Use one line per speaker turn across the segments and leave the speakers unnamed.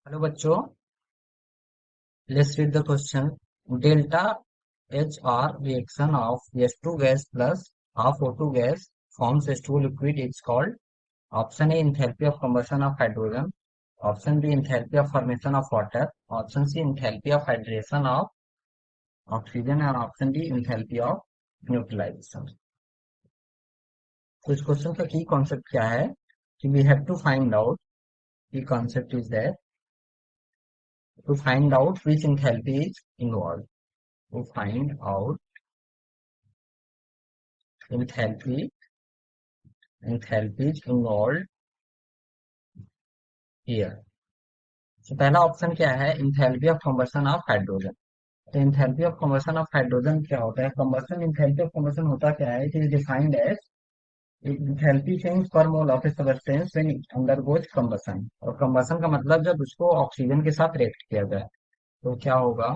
Hello बच्चों, let's read the question. Delta HR reaction of S2 gas plus half O2 gas forms H2O liquid is called option A enthalpy of combustion of hydrogen, option B enthalpy of formation of water, option C enthalpy of hydration of oxygen and option D enthalpy of neutralization। तो इस question का की concept क्या है कि we have to find out, key concept is that to find out which enthalpy is involved, to find out enthalpies involved here। तो पहला option क्या है? Enthalpy of combustion of hydrogen. तो enthalpy of combustion of hydrogen क्या होता है? Combustion, enthalpy of combustion होता क्या है? It is defined as enthalpy change per mole of a substance when it undergoes combustion. और कंबशन का मतलब जब उसको ऑक्सीजन के साथ रिएक्ट किया जाए तो क्या होगा?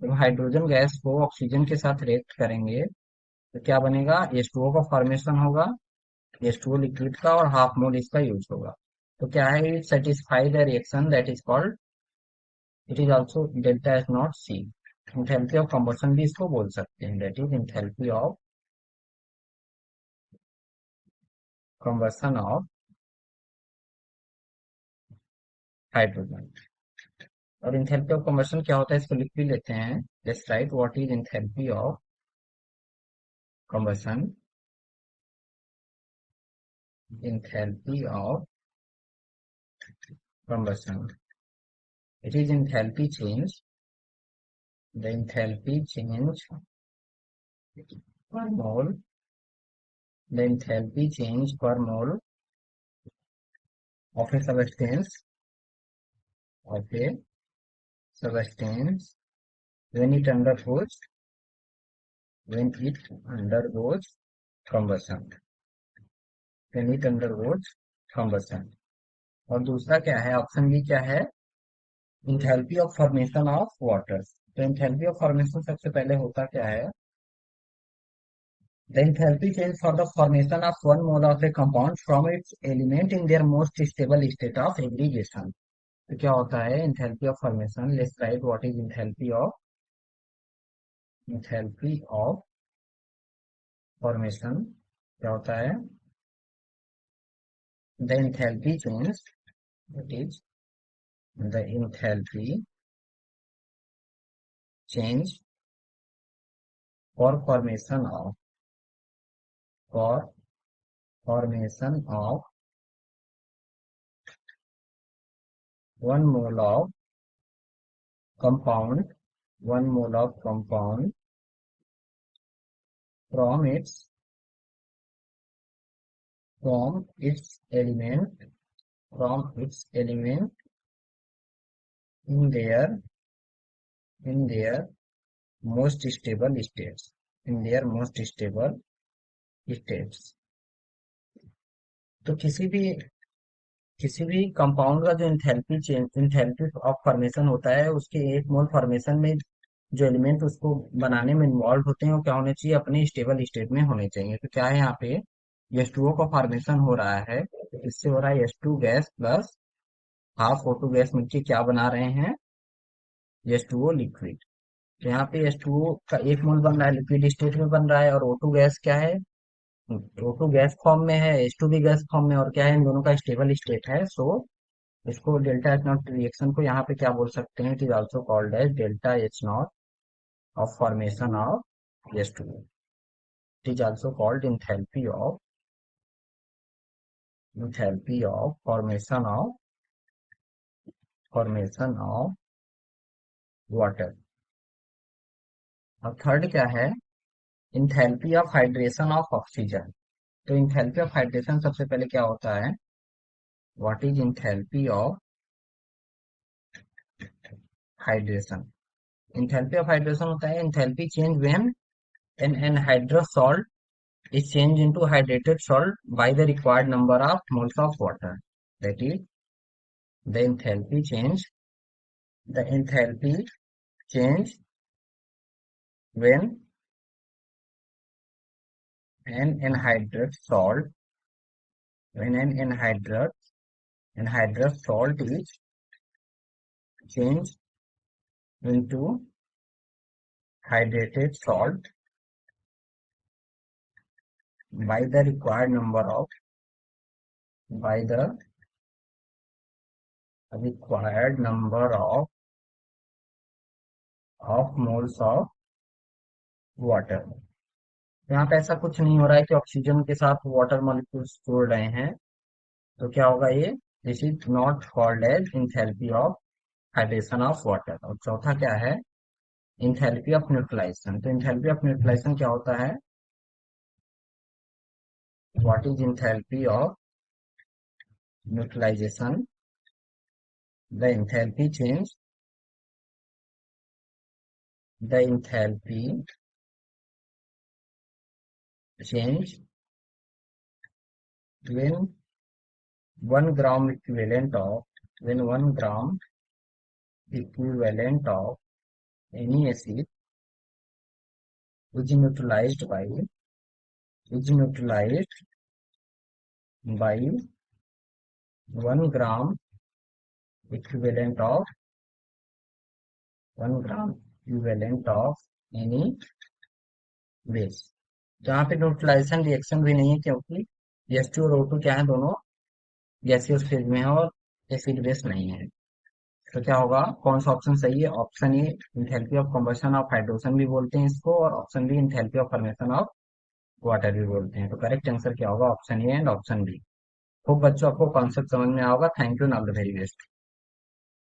जब हाइड्रोजन गैस को ऑक्सीजन के साथ रिएक्ट करेंगे तो क्या बनेगा? H2O का फॉर्मेशन होगा, H2O लिक्विड का, और हाफ मोल इसका यूज होगा। तो क्या है? It satisfy the reaction that is called, it is also delta H naught C. Enthalpy of combustion भी इसको बोल सकते हैं, that is enthalpy of combustion of hydrogen. और इंथैल्पी ऑफ कंबशन क्या होता है इसको लिख भी लेते हैं। Let's write what is enthalpy of combustion. Enthalpy of combustion, it is enthalpy change, the enthalpy change per mole, the enthalpy change per mole of a substance when it undergoes combustion, when it undergoes combustion। और दूसरा क्या है? Option B क्या है? Enthalpy of formation of water. तो enthalpy of formation सबसे पहले होता क्या है? The enthalpy change for the formation of one mole of a compound from its element in their most stable state of aggregation। तो क्या होता है enthalpy of formation? Let's write what is enthalpy of formation क्या होता है? The enthalpy change, that is the enthalpy change for for formation of one mole of compound, one mole of compound from from its element in their most stable states, in their most stable states। तो किसी भी compound का जो enthalpy of formation होता है, उसके एक मोल formation में जो एलिमेंट उसको बनाने में इन्वॉल्व होते हैं वो क्या होने चाहिए? अपने स्टेबल स्टेट में होने चाहिए। तो क्या है यहाँ पे? H2O का फॉर्मेशन हो रहा है, इससे हो रहा है H2 gas plus half O2 gas मिलकर क्या बना रहे हैं? H2O liquid. तो यहाँ पे H2O का एक मोल बन रहा है, लिक्विड स्टेट में बन रहा है, और O2 गैस क्या है? O2 गैस फॉर्म में है, H2 भी गैस फॉर्म में, और क्या है? इन दोनों का स्टेबल स्टेट है। सो इसको डेल्टा एच नॉट रिएक्शन को यहाँ पे क्या बोल सकते हैं? It is also called as delta H naught of formation of H2O। It is also called enthalpy of formation of water. और थर्ड क्या है? Enthalpy of hydration of oxygen. तो इंथैल्पी ऑफ हाइड्रेशन सबसे पहले क्या होता है? What is enthalpy of hydration? Enthalpy of hydration होता है enthalpy change when an anhydrous salt is changed into hydrated salt by the required number of moles of water, that is the enthalpy change when an anhydrous salt when an anhydrous salt is change into hydrated salt by the required number of by the required number of moles of water। यहाँ पे ऐसा कुछ नहीं हो रहा है कि oxygen के साथ वाटर मॉलिक्यूल्स जोड़ रहे हैं, तो क्या होगा ये, this is not called as enthalpy of hydration of water. और चौथा क्या है, इंथैल्पी ऑफ न्यूट्रलाइजेशन। तो इंथैल्पी ऑफ न्यूट्रलाइजेशन क्या होता है, what is enthalpy of neutralisation, the enthalpy change, the enthalpy change when 1 gram equivalent of when 1 gram equivalent of any acid is neutralized by 1 gram equivalent of 1 gram equivalent of any base। जहाँ पे neutralisation reaction भी नहीं है, क्योंकि H2 और O2 क्या है, दोनों गैसियस फेज में है और एसिड बेस नहीं है। तो क्या होगा, कौन सा ऑप्शन सही है, option A enthalpy of combustion of hydrogen भी बोलते हैं इसको, और option B enthalpy of formation of water भी बोलते हैं। तो करेक्ट आंसर क्या होगा, option A and option B. खूब बच्चों, आपको कॉन्सेप्ट समझ में आओगा। Thank you, all the very best.